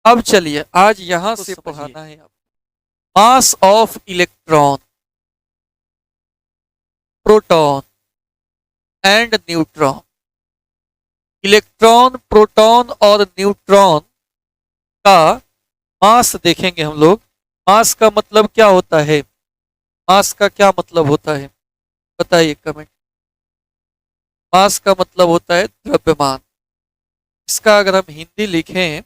अब चलिए आज यहां से पढ़ाना है आप mass of electron, proton and neutron. Electron, proton और न्यूट्रॉन का मास देखेंगे हम लोग। मास का मतलब क्या होता है? मास का क्या मतलब होता है बताइए कमेंट। मास का मतलब होता है द्रव्यमान। इसका अगर हम हिंदी लिखें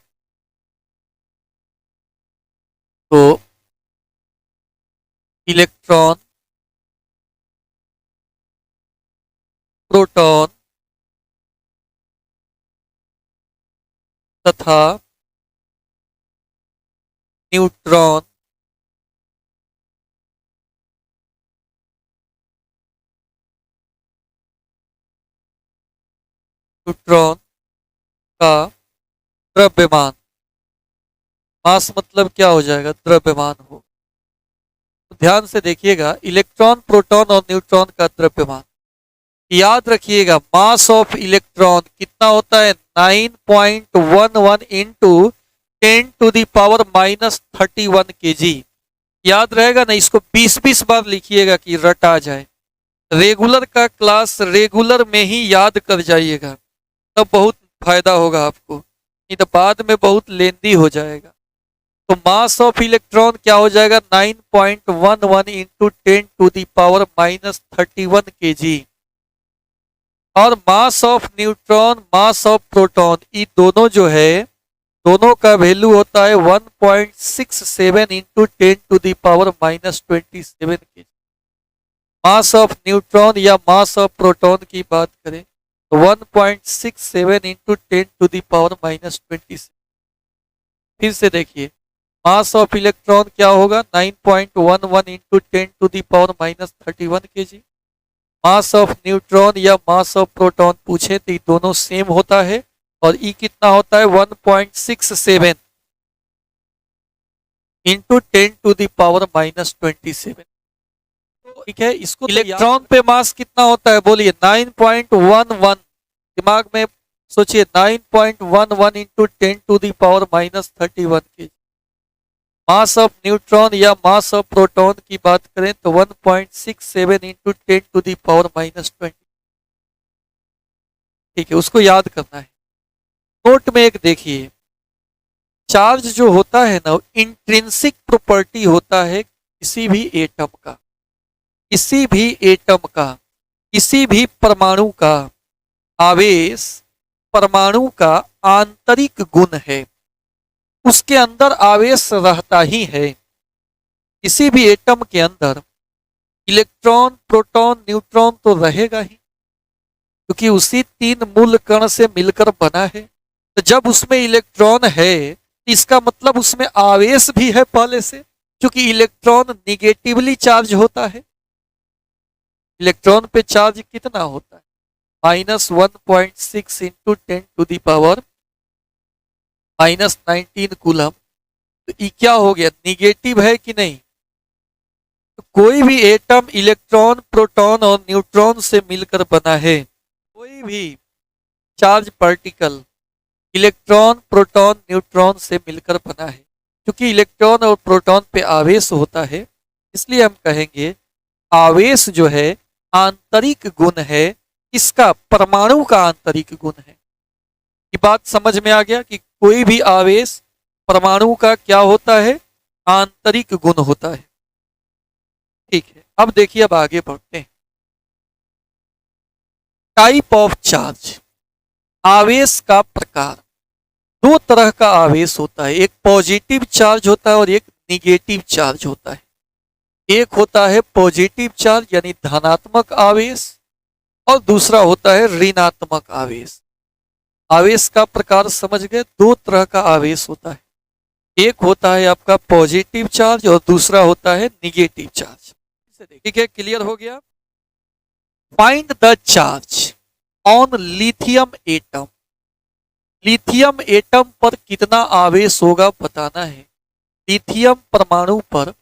तो इलेक्ट्रॉन, प्रोटॉन तथा न्यूट्रॉन न्यूट्रॉन का द्रव्यमान। मास मतलब क्या हो जाएगा? द्रव्यमान हो। तो ध्यान से देखिएगा, इलेक्ट्रॉन, प्रोटॉन और न्यूट्रॉन का द्रव्यमान। याद रखिएगा मास ऑफ इलेक्ट्रॉन कितना होता है? 9.11 इंटू 10⁻³ kg। याद रहेगा ना? इसको 20-20 बार लिखिएगा कि रट आ जाए। रेगुलर का क्लास रेगुलर में ही याद कर जाइएगा, तब बहुत फायदा होगा आपको, नहीं तो बाद में बहुत लेंदी हो जाएगा। तो मास ऑफ इलेक्ट्रॉन क्या हो जाएगा? 9.11 इंटू 10⁻³ kg। और mass of neutron, mass of proton, ये दोनों जो है, दोनों का वैल्यू होता है 1.67 into 10⁻27 kg। Mass of neutron या मास ऑफ प्रोटॉन की बात करें तो 1.67 इंटू 10⁻27। फिर से देखिए, मास ऑफ इलेक्ट्रॉन क्या होगा? 9.11 into 10⁻31 kg। Mass of neutron या मास ऑफ प्रोटॉन पूछे तो ये दोनों सेम होता है, और ई कितना होता है? 1.67 इंटू 10⁻27। ठीक है, इसको इलेक्ट्रॉन पे मास कितना होता है बोलिए? 9.11। दिमाग में सोचिए, 9.11 इंटू 10⁻31 के। मास ऑफ न्यूट्रॉन या मास ऑफ प्रोटॉन की बात करें तो 1.67 इंटू 10⁻20। ठीक है, उसको याद करना है। नोट में एक देखिए, चार्ज जो होता है ना, इंट्रिंसिक प्रॉपर्टी होता है किसी भी एटम का, किसी भी एटम का, किसी भी परमाणु का आवेश परमाणु का आंतरिक गुण है। उसके अंदर आवेश रहता ही है। किसी भी एटम के अंदर इलेक्ट्रॉन, प्रोटॉन, न्यूट्रॉन तो रहेगा ही, क्योंकि उसी 3 मूल कण से मिलकर बना है। तो जब उसमें इलेक्ट्रॉन है, इसका मतलब उसमें आवेश भी है पहले से, क्योंकि इलेक्ट्रॉन निगेटिवली चार्ज होता है। इलेक्ट्रॉन पे चार्ज कितना होता है? -1.6 इंटू 10⁻19 कूलम। तो ये क्या हो गया? निगेटिव है कि नहीं? तो कोई भी एटम इलेक्ट्रॉन, प्रोटॉन और न्यूट्रॉन से मिलकर बना है। कोई भी charge particle electron, proton, neutron से मिलकर बना है। क्योंकि इलेक्ट्रॉन और प्रोटॉन पे आवेश होता है, इसलिए हम कहेंगे आवेश जो है आंतरिक गुण है। इसका परमाणु का आंतरिक गुण है। ये बात समझ में आ गया कि कोई भी आवेश परमाणु का क्या होता है? आंतरिक गुण होता है। ठीक है, अब देखिए, अब आगे बढ़ते हैं। टाइप ऑफ चार्ज, आवेश का प्रकार। 2 तरह का आवेश होता है, एक पॉजिटिव चार्ज होता है और एक निगेटिव चार्ज होता है। एक होता है पॉजिटिव चार्ज यानी धनात्मक आवेश, और दूसरा होता है ऋणात्मक आवेश। आवेश का प्रकार समझ गए? 2 तरह का आवेश होता है, एक होता है आपका पॉजिटिव चार्ज और दूसरा होता है निगेटिव चार्ज। ठीक है, क्लियर हो गया? Find the charge on lithium atom. Lithium atom पर कितना आवेश होगा बताना है। लिथियम परमाणु पर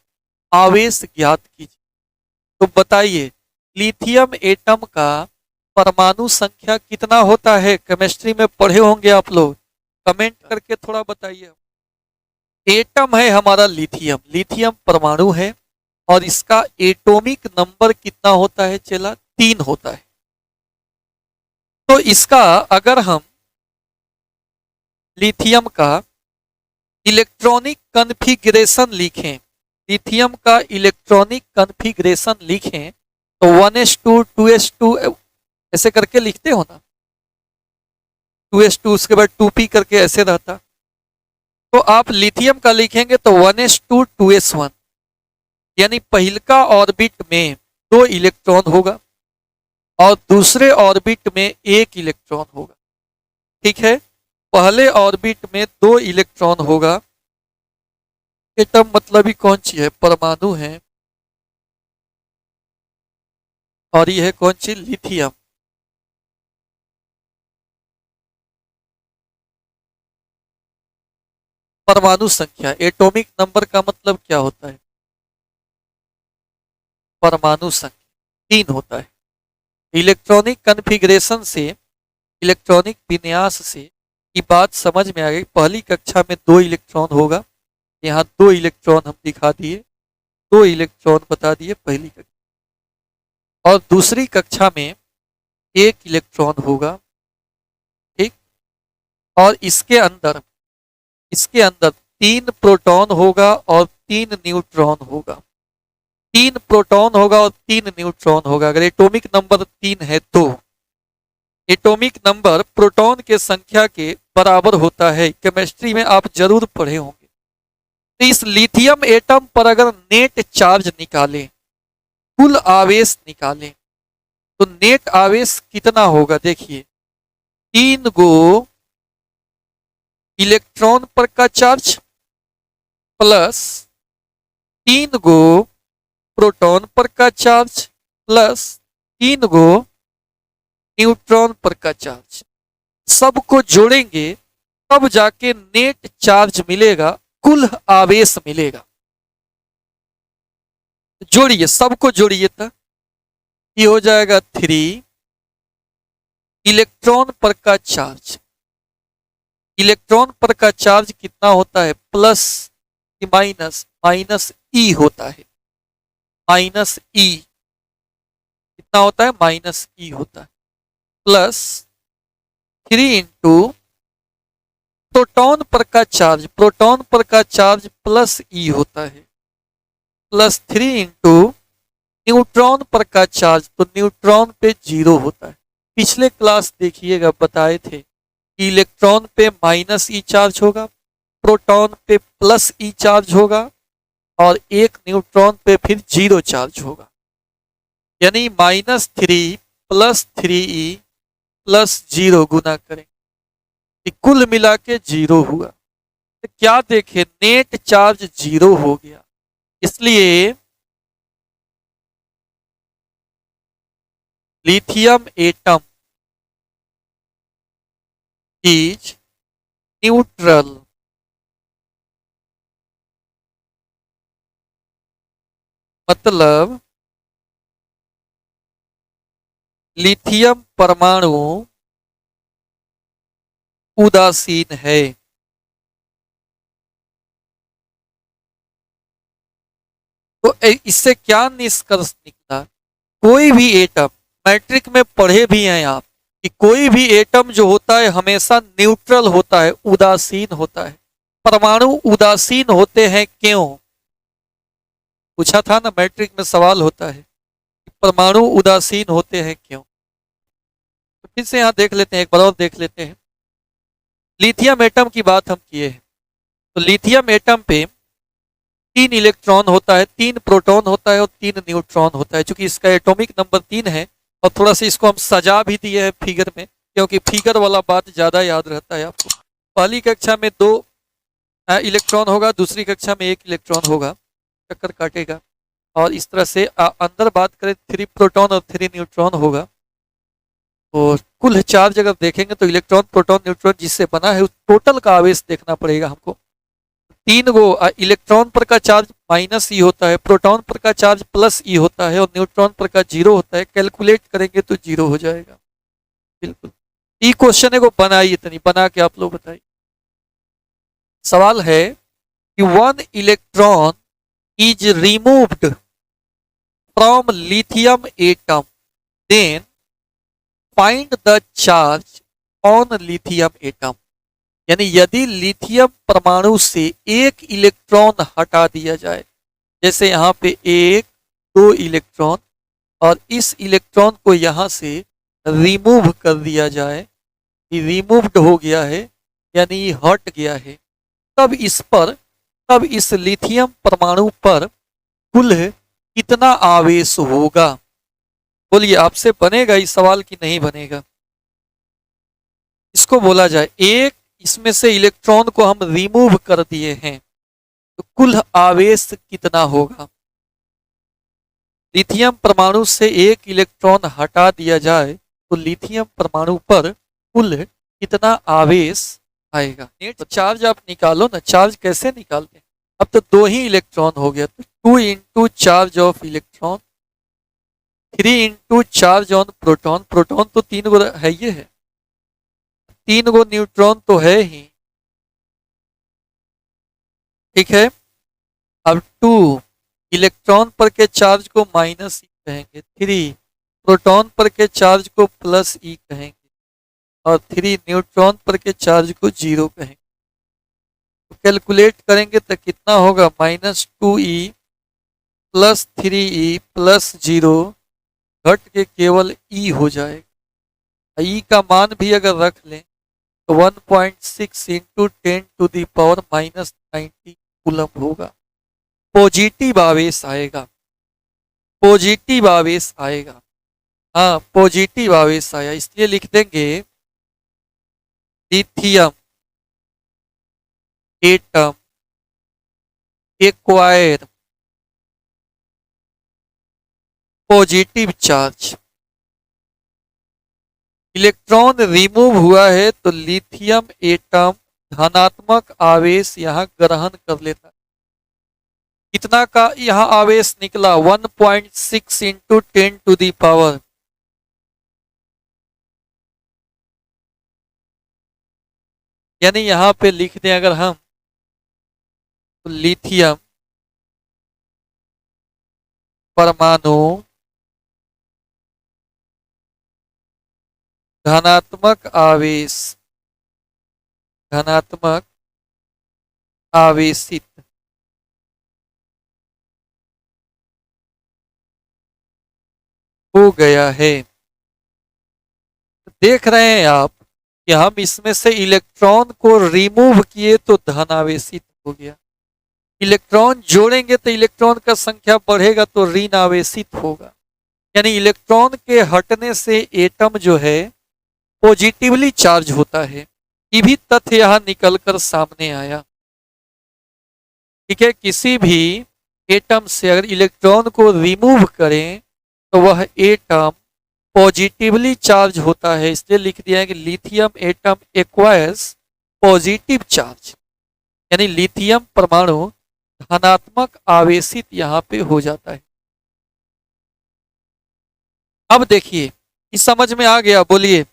आवेश ज्ञात कीजिए। तो बताइए, लिथियम एटम का परमाणु संख्या कितना होता है? केमिस्ट्री में पढ़े होंगे आप लोग, कमेंट करके थोड़ा बताइए। एटम है हमारा लिथियम, लिथियम परमाणु है और इसका एटॉमिक नंबर कितना होता है चला, 3 होता है। तो इसका अगर हम लिथियम का इलेक्ट्रॉनिक कन्फिग्रेशन लिखें, लिथियम का इलेक्ट्रॉनिक कन्फिग्रेशन लिखें तो 1s2 2s2 ऐसे करके लिखते हो ना, 2s2 उसके बाद 2p करके ऐसे रहता। तो आप लिथियम का लिखेंगे तो 1s2 2s1, यानी पहिलका ऑर्बिट में 2 इलेक्ट्रॉन होगा और दूसरे ऑर्बिट में 1 इलेक्ट्रॉन होगा। ठीक है, पहले ऑर्बिट में 2 इलेक्ट्रॉन होगा। एटम मतलब ही कौन सी है, परमाणु है, और ये है कौन सी, लिथियम। परमाणु संख्या, एटॉमिक नंबर का मतलब क्या होता है, परमाणु संख्या 3 होता है। इलेक्ट्रॉनिक कन्फिग्रेशन से, इलेक्ट्रॉनिक विन्यास से ये बात समझ में आ गई। पहली कक्षा में 2 इलेक्ट्रॉन होगा, यहाँ 2 इलेक्ट्रॉन हम दिखा दिए, 2 इलेक्ट्रॉन बता दिए पहली कक्षा। और दूसरी कक्षा में 1 इलेक्ट्रॉन होगा। ठीक, और इसके अंदर 3 प्रोटॉन होगा और 3 न्यूट्रॉन होगा। 3 प्रोटॉन होगा और 3 न्यूट्रॉन होगा। अगर एटॉमिक नंबर 3 है तो एटॉमिक नंबर प्रोटॉन के संख्या के बराबर होता है। केमिस्ट्री में आप जरूर पढ़े होंगे। तो इस लिथियम एटम पर अगर नेट चार्ज निकालें, कुल आवेश निकालें, तो नेट आवेश कितना होगा, देखिए 3 गो इलेक्ट्रॉन पर का चार्ज प्लस 3 गो प्रोटॉन पर का चार्ज प्लस 3 गो न्यूट्रॉन पर का चार्ज, सबको जोड़ेंगे तब जाके नेट चार्ज मिलेगा, कुल आवेश मिलेगा। जोड़िए, सबको जोड़िए तो ये हो जाएगा 3 इलेक्ट्रॉन पर का चार्ज। इलेक्ट्रॉन पर का चार्ज कितना होता है, प्लस कि माइनस, माइनस ई होता है, माइनस ई कितना होता है, माइनस ई होता है, प्लस 3 इंटू प्रोटॉन पर का चार्ज, प्रोटॉन पर का चार्ज प्लस ई होता है, प्लस 3 इंटू न्यूट्रॉन पर का चार्ज, तो न्यूट्रॉन पे 0 होता है। पिछले क्लास देखिएगा बताए थे कि इलेक्ट्रॉन पे माइनस ई चार्ज होगा, प्रोटॉन पे प्लस ई चार्ज होगा और एक न्यूट्रॉन पे फिर 0 चार्ज होगा। यानी -3 प्लस 3e प्लस 0 गुना करें, कुल मिला के 0 हुआ। तो क्या देखे, नेट चार्ज 0 हो गया। इसलिए लिथियम एटम इज न्यूट्रल। मतलब लिथियम परमाणु उदासीन है। तो इससे क्या निष्कर्ष निकला, कोई भी एटम, मैट्रिक में पढ़े भी हैं आप कि कोई भी एटम जो होता है हमेशा न्यूट्रल होता है, उदासीन होता है। परमाणु उदासीन होते हैं क्यों, पूछा था ना, मैट्रिक में सवाल होता है परमाणु उदासीन होते हैं क्यों। तो फिर से यहां देख लेते हैं, एक बार और देख लेते हैं। लिथियम एटम की बात हम किए हैं, तो लिथियम एटम पे 3 इलेक्ट्रॉन होता है, 3 प्रोटॉन होता है और 3 न्यूट्रॉन होता है। चूंकि इसका एटॉमिक नंबर 3 है और थोड़ा सा इसको हम सजा भी दिए हैं फिगर में, क्योंकि फिगर वाला बात ज्यादा याद रहता है आपको। पहली कक्षा में 2 इलेक्ट्रॉन होगा, दूसरी कक्षा में 1 इलेक्ट्रॉन होगा, चक्कर काटेगा। और इस तरह से अंदर बात करें 3 प्रोटॉन और 3 न्यूट्रॉन होगा। और कुल चार्ज अगर देखेंगे तो इलेक्ट्रॉन प्रोटॉन न्यूट्रॉन जिससे बना है उस टोटल का आवेश देखना पड़ेगा हमको। 3 गो इलेक्ट्रॉन पर का चार्ज माइनस ई होता है, प्रोटॉन पर का चार्ज प्लस ई होता है और न्यूट्रॉन पर का 0 होता है। कैलकुलेट करेंगे तो 0 हो जाएगा। बिल्कुल, ई क्वेश्चन है को बनाइए, तनी बना के आप लोग बताइए। सवाल है कि one electron is removed from lithium atom, then find the charge on lithium atom. यानी यदि लिथियम परमाणु से एक इलेक्ट्रॉन हटा दिया जाए, जैसे यहाँ पे एक दो इलेक्ट्रॉन, और इस इलेक्ट्रॉन को यहाँ से रिमूव कर दिया जाए, ये रिमूव्ड हो गया है यानी ये हट गया है, तब इस लिथियम परमाणु पर कुल कितना आवेश होगा? बोलिए, आपसे बनेगा इस सवाल की नहीं बनेगा? इसको बोला जाए, एक इसमें से इलेक्ट्रॉन को हम रिमूव कर दिए हैं तो कुल आवेश कितना होगा? लिथियम परमाणु से एक इलेक्ट्रॉन हटा दिया जाए तो लिथियम परमाणु पर कुल कितना आवेश आएगा? नेट चार्ज आप निकालो ना, चार्ज कैसे निकालते हैं? अब तो दो ही इलेक्ट्रॉन हो गया, तो 2 into charge of electron, 3 into charge on proton, proton तो 3 गो है, ये है 3 गो न्यूट्रॉन तो है ही, ठीक है। अब 2 इलेक्ट्रॉन पर के चार्ज को माइनस ई कहेंगे, 3 प्रोटॉन पर के चार्ज को प्लस ई कहेंगे, और 3 न्यूट्रॉन पर के चार्ज को 0 कहेंगे। तो कैलकुलेट करेंगे तो कितना होगा? -2e प्लस 3e प्लस 0 घट के केवल ई हो जाएगा। ई का मान भी अगर रख लें तो 1.6 इंटू 10⁻90 कूलम होगा। पॉजिटिव आवेश आएगा, पॉजिटिव आवेश आएगा, हाँ पॉजिटिव आवेश आया, इसलिए लिख देंगे lithium atom acquire positive charge. Electron remove हुआ है तो लिथियम एटम धनात्मक आवेश यहां ग्रहण कर लेता है। कितना का यहां आवेश निकला? 1.6 इंटू 10⁻, यानी यहां पे लिख दें अगर हम तो लिथियम परमाणु धनात्मक आवेशित हो गया है। देख रहे हैं आप कि हम इसमें से इलेक्ट्रॉन को रिमूव किए तो धन आवेशित हो गया, इलेक्ट्रॉन जोड़ेंगे तो इलेक्ट्रॉन का संख्या बढ़ेगा तो ऋण आवेशित होगा। यानी इलेक्ट्रॉन के हटने से एटम जो है पॉजिटिवली चार्ज होता है। ये भी तथ्य यहां निकलकर सामने आया, ठीक है। किसी भी एटम से अगर इलेक्ट्रॉन को रिमूव करें तो वह एटम पॉजिटिवली चार्ज होता है, इसलिए लिख दिया है कि lithium atom acquires positive charge, यानी लिथियम परमाणु धनात्मक आवेशित यहां पे हो जाता है। अब देखिए, इस समझ में आ गया? बोलिए,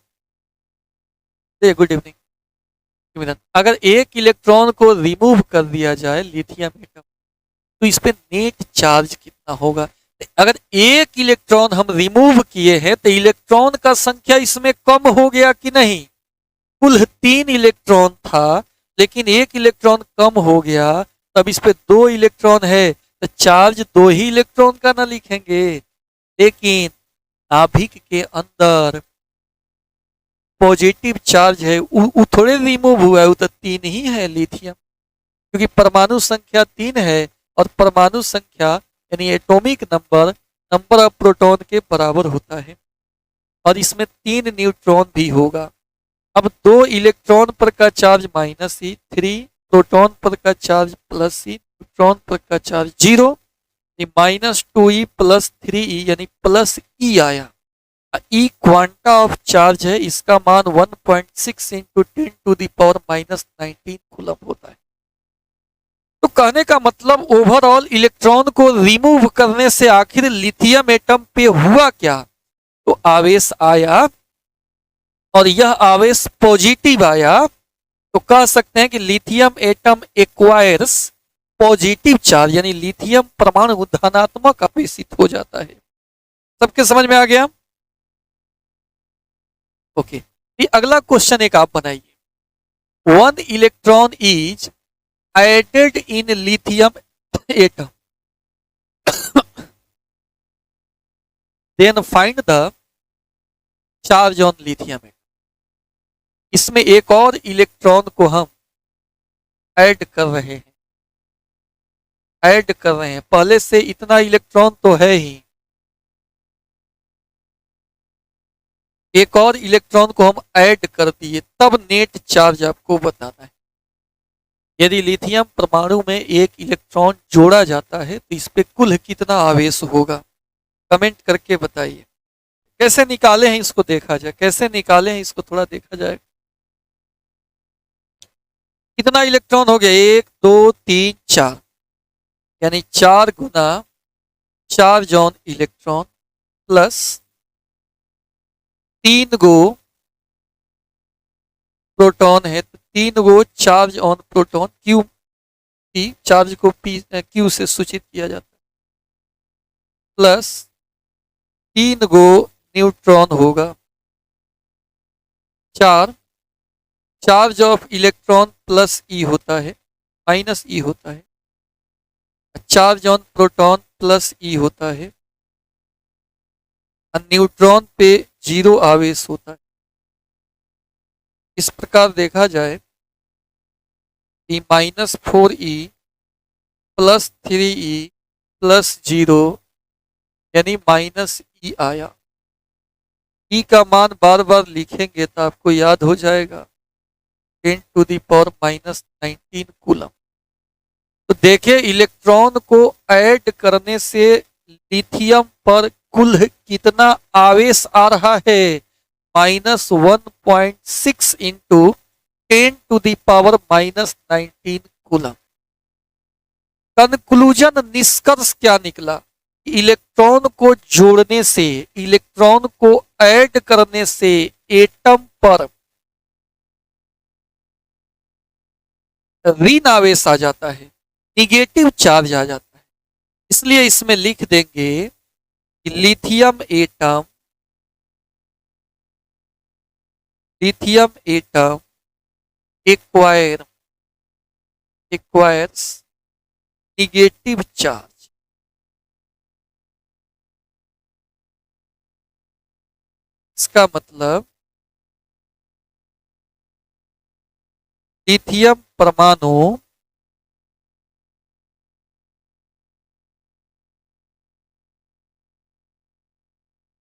गुड इवनिंग। अगर एक इलेक्ट्रॉन को रिमूव कर दिया जाए लिथियम एटम, तो इस पे नेट चार्ज कितना होगा? अगर एक इलेक्ट्रॉन हम रिमूव किए हैं तो इलेक्ट्रॉन का संख्या इसमें कम हो गया कि नहीं? कुल 3 इलेक्ट्रॉन था लेकिन एक इलेक्ट्रॉन कम हो गया, तब इस पे 2 इलेक्ट्रॉन है तो चार्ज 2 ही इलेक्ट्रॉन का ना लिखेंगे। लेकिन नाभिक के अंदर पॉजिटिव चार्ज है, वो थोड़े रिमूव हुआ है, वो तो 3 ही है लिथियम, क्योंकि परमाणु संख्या 3 है और परमाणु संख्या यानी एटॉमिक नंबर ऑफ प्रोटॉन के बराबर होता है, और इसमें 3 न्यूट्रॉन भी होगा। अब 2 इलेक्ट्रॉन पर का चार्ज -e, 3 प्रोटॉन पर का चार्ज +e, न्यूट्रॉन पर का चार्ज 0, -2e प्लस 3e यानी +e आया। ई क्वांटा ऑफ चार्ज है, इसका मान 1.6 इंटू 10⁻19 कूलम होता है। तो कहने का मतलब ओवरऑल इलेक्ट्रॉन को रिमूव करने से आखिर लिथियम एटम पे हुआ क्या? तो आवेश आया, और यह आवेश पॉजिटिव आया, तो कह सकते हैं कि lithium atom acquires positive charge यानी लिथियम परमाणु धनात्मक आवेशित हो जाता है। सबके समझ में आ गया? ओके, ये अगला क्वेश्चन एक आप बनाइए। 1 electron is added in lithium atom, then find the charge on lithium atom. इसमें एक और इलेक्ट्रॉन को हम ऐड कर रहे हैं, पहले से इतना इलेक्ट्रॉन तो है ही, एक और इलेक्ट्रॉन को हम ऐड कर दिए, तब नेट चार्ज आपको बताना है। यदि लिथियम परमाणु में एक इलेक्ट्रॉन जोड़ा जाता है तो इस पे कुल कितना आवेश होगा, कमेंट करके बताइए। कैसे निकाले हैं इसको देखा जाए, कैसे निकाले हैं इसको थोड़ा देखा जाए। कितना इलेक्ट्रॉन हो गया, 1 2 3 4, यानी 4 गुना चार्ज ऑन इलेक्ट्रॉन प्लस 3 गो प्रोटॉन है, तो 3 गो charge on proton, q p, charge को पी क्यू से सूचित किया जाता है, प्लस 3 गो न्यूट्रॉन होगा, 4 चार्ज ऑफ इलेक्ट्रॉन प्लस ई होता है, माइनस ई होता है, चार्ज ऑन प्रोटॉन प्लस ई होता है, और न्यूट्रॉन पे 0 आवेश होता है। इस प्रकार देखा जाए कि -4e प्लस 3e प्लस 0 यानी -e आया। ई का मान बार बार लिखेंगे तो आपको याद हो जाएगा, 10⁻⁻19 कूलम। तो देखिए इलेक्ट्रॉन को ऐड करने से लिथियम पर कुल कितना आवेश आ रहा है, -1.6 इंटू 10⁻⁻19 कूलम। कंक्लूजन निष्कर्ष क्या निकला, इलेक्ट्रॉन को जोड़ने से, इलेक्ट्रॉन को ऐड करने से एटम पर ऋण आवेश आ जाता है, निगेटिव चार्ज आ जाता है। इसलिए इसमें लिख देंगे कि lithium atom acquires negative charge. इसका मतलब लिथियम परमाणु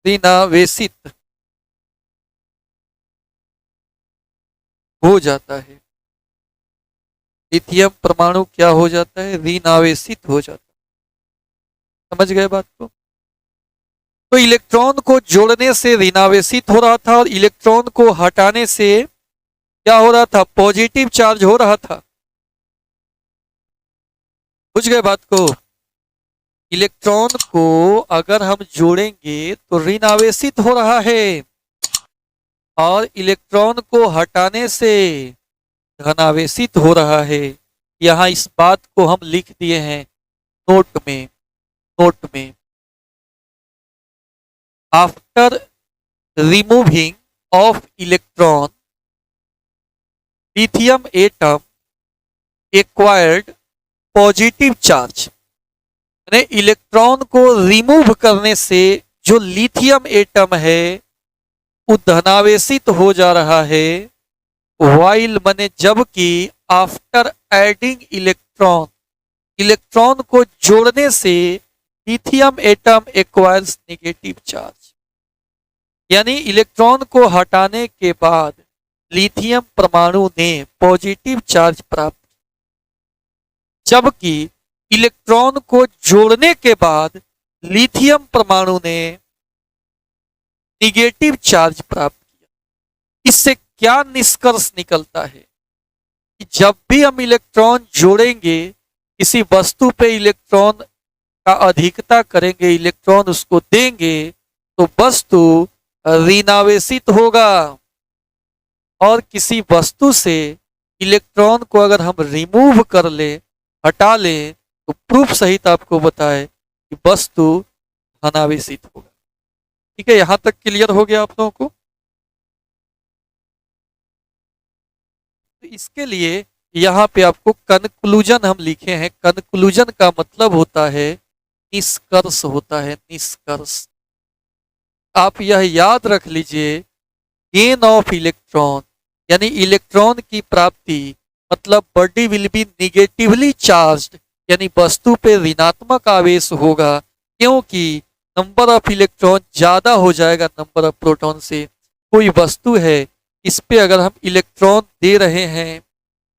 ऋणावेशित हो जाता है, लिथियम परमाणु क्या हो जाता है, ऋणावेशित हो जाता है। समझ गए बात को? तो इलेक्ट्रॉन को जोड़ने से ऋणावेशित हो रहा था और इलेक्ट्रॉन को हटाने से क्या हो रहा था, पॉजिटिव चार्ज हो रहा था। बुझ गए बात को? इलेक्ट्रॉन को अगर हम जोड़ेंगे तो ऋण आवेशित हो रहा है और इलेक्ट्रॉन को हटाने से धनावेशित हो रहा है। यहां इस बात को हम लिख दिए हैं नोट में, after removing of electron lithium atom acquired positive charge. यानी इलेक्ट्रॉन को रिमूव करने से जो लिथियम एटम है वो धनावेशित हो जा रहा है, वाइल माने जबकि आफ्टर एडिंग इलेक्ट्रॉन, इलेक्ट्रॉन को जोड़ने से lithium atom acquires negative charge. यानी इलेक्ट्रॉन को हटाने के बाद लिथियम परमाणु ने पॉजिटिव चार्ज प्राप्त, जबकि इलेक्ट्रॉन को जोड़ने के बाद लिथियम परमाणु ने निगेटिव चार्ज प्राप्त किया। इससे क्या निष्कर्ष निकलता है कि जब भी हम इलेक्ट्रॉन जोड़ेंगे, किसी वस्तु पे इलेक्ट्रॉन का अधिकता करेंगे, इलेक्ट्रॉन उसको देंगे तो वस्तु ऋणावेशित होगा, और किसी वस्तु से इलेक्ट्रॉन को अगर हम रिमूव कर ले, हटा लें, तो प्रूफ सहित आपको बताए कि वस्तु धनावेशित होगा। ठीक है, यहां तक क्लियर हो गया आप लोगों को। तो इसके लिए यहाँ पे आपको कंक्लूजन हम लिखे हैं। कंक्लूजन का मतलब होता है निष्कर्ष होता है, निष्कर्ष। आप यह याद रख लीजिए, गेन ऑफ इलेक्ट्रॉन यानी इलेक्ट्रॉन की प्राप्ति, मतलब body will be negatively charged, यानी वस्तु पे ऋणात्मक आवेश होगा, क्योंकि नंबर ऑफ इलेक्ट्रॉन ज्यादा हो जाएगा नंबर ऑफ प्रोटॉन से। कोई वस्तु है, इस पे अगर हम इलेक्ट्रॉन दे रहे हैं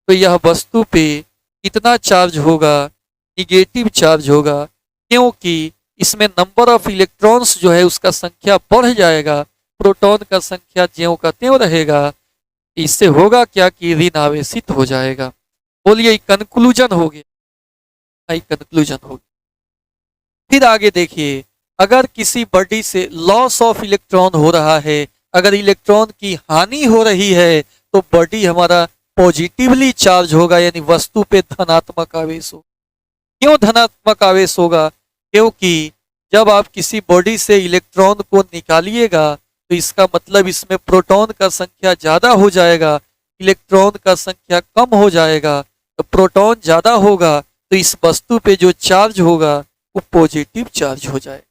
तो यह वस्तु पे कितना चार्ज होगा, निगेटिव चार्ज होगा, क्योंकि इसमें नंबर ऑफ इलेक्ट्रॉन्स जो है उसका संख्या बढ़ जाएगा, प्रोटॉन का संख्या ज्यों का त्यों रहेगा। इससे होगा क्या कि ऋण आवेशित हो जाएगा। बोलिए कंक्लूजन हो गया, कंक्लूजन हो गया। फिर आगे देखिए, अगर किसी बॉडी से लॉस ऑफ इलेक्ट्रॉन हो रहा है, अगर इलेक्ट्रॉन की हानि हो रही है, तो बॉडी हमारा पॉजिटिवली चार्ज होगा, यानी वस्तु पे धनात्मक आवेश हो। क्यों धनात्मक आवेश होगा? क्योंकि जब आप किसी बॉडी से इलेक्ट्रॉन को निकालिएगा तो इसका मतलब इसमें प्रोटॉन का संख्या ज्यादा हो जाएगा, इलेक्ट्रॉन का संख्या कम हो जाएगा। तो प्रोटॉन ज्यादा होगा तो इस वस्तु पे जो चार्ज होगा वो पॉजिटिव चार्ज हो जाएगा।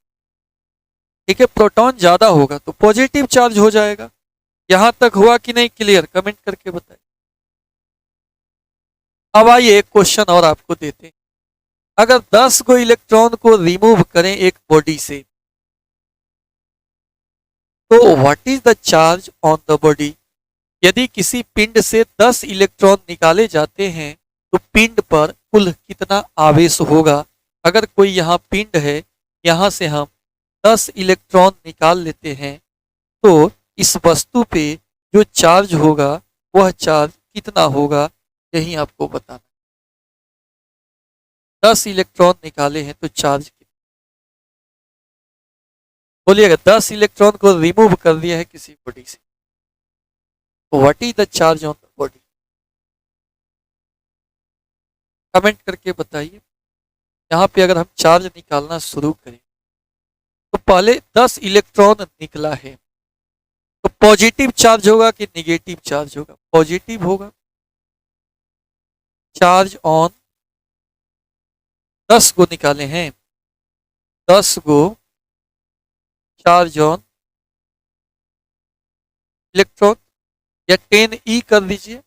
ठीक है, प्रोटॉन ज्यादा होगा तो पॉजिटिव चार्ज हो जाएगा। यहां तक हुआ कि नहीं क्लियर? कमेंट करके बताइए। अब आइए एक क्वेश्चन और आपको देते हैं। अगर 10 को इलेक्ट्रॉन को रिमूव करें एक बॉडी से, तो what is the charge on the body? यदि किसी पिंड से 10 इलेक्ट्रॉन निकाले जाते हैं तो पिंड पर कुल कितना आवेश होगा? अगर कोई यहाँ पिंड है, यहाँ से हम 10 इलेक्ट्रॉन निकाल लेते हैं तो इस वस्तु पे जो चार्ज होगा वह चार्ज कितना होगा, यही आपको बताना। 10 इलेक्ट्रॉन निकाले हैं तो चार्ज कितना? बोलिएगा। 10 इलेक्ट्रॉन को रिमूव कर दिया है किसी बॉडी से, what is the charge on the body? Comment करके बताइए। यहाँ पे अगर हम चार्ज निकालना शुरू करें तो पहले 10 इलेक्ट्रॉन निकला है, तो पॉजिटिव चार्ज होगा कि निगेटिव चार्ज होगा? पॉजिटिव होगा। चार्ज ऑन 10 को निकाले हैं, 10 को चार्ज ऑन इलेक्ट्रॉन, या 10e कर दीजिए।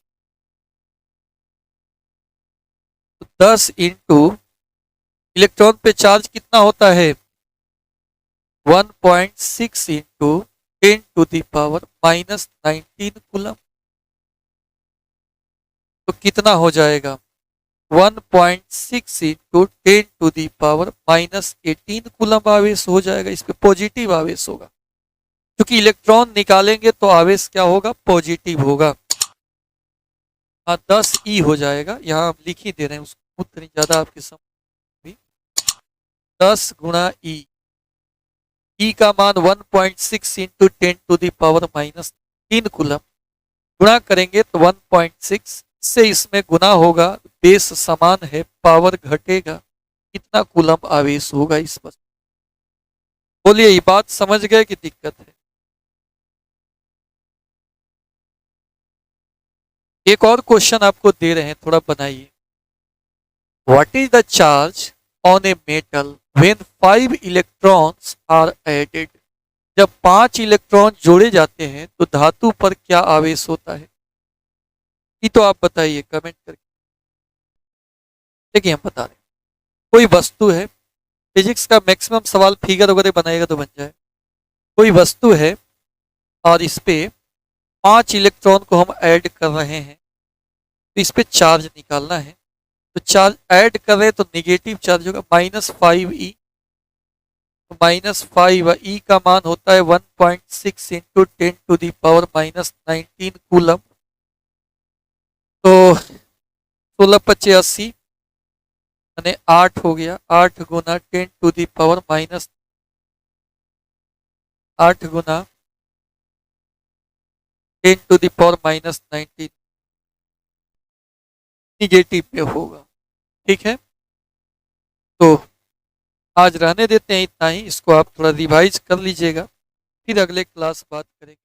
तो 10 इंटू इलेक्ट्रॉन पे चार्ज कितना होता है? 1.6 इंटू 10⁻⁻19 कूलम। तो कितना हो जाएगा? 1.6 इंटू 10⁻⁻18 कूलम आवेश हो जाएगा। इस पे पॉजिटिव आवेश होगा, क्योंकि इलेक्ट्रॉन निकालेंगे तो आवेश क्या होगा? पॉजिटिव होगा। हाँ, 10e हो जाएगा। यहाँ हम लिख ही दे रहे हैं उसको, उतनी ज्यादा आपके समझ भी। 10 गुणा ई का मान 1.6 इंटू 10⁻⁻3 कूलम, गुणा करेंगे तो 1.6 से इसमें गुना होगा, बेस समान है, पावर घटेगा, कितना कूलम आवेश होगा इस पर? बोलिए, ये बात समझ गए कि दिक्कत है? एक और क्वेश्चन आपको दे रहे हैं, थोड़ा बनाइए। What is the charge on a metal when 5 electrons are added? जब 5 इलेक्ट्रॉन जोड़े जाते हैं तो धातु पर क्या आवेश होता है? ये तो आप बताइए कमेंट करके। देखिए, हम बता रहे हैं, कोई वस्तु है, फिजिक्स का मैक्सिमम सवाल फिगर वगैरह बनाएगा तो बन जाए। कोई वस्तु है और इस पे 5 इलेक्ट्रॉन को हम ऐड कर रहे हैं, तो इस पे चार्ज निकालना है। तो चार्ज ऐड कर रहे हैं तो निगेटिव चार्ज होगा, -5e। तो -5 ई का मान होता है 1.6 इंटू 10⁻⁻19 कूलम। तो 16×5 = 80, यानी 8 हो गया। 8 गुना 10⁻⁻, 8 गुना 10⁻⁻19 निगेटिव में होगा। ठीक है, 10 × 10⁻⁻19 × 10⁻⁻19 = 1 कूलम। 10 × 10⁻⁻19 = 1 जूल। 10 × 10⁻⁻19 = 1 जूल। ठीक है, तो आज रहने देते हैं इतना ही, इसको आप थोड़ा रिवाइज कर लीजिएगा, फिर अगले क्लास बात करेंगे।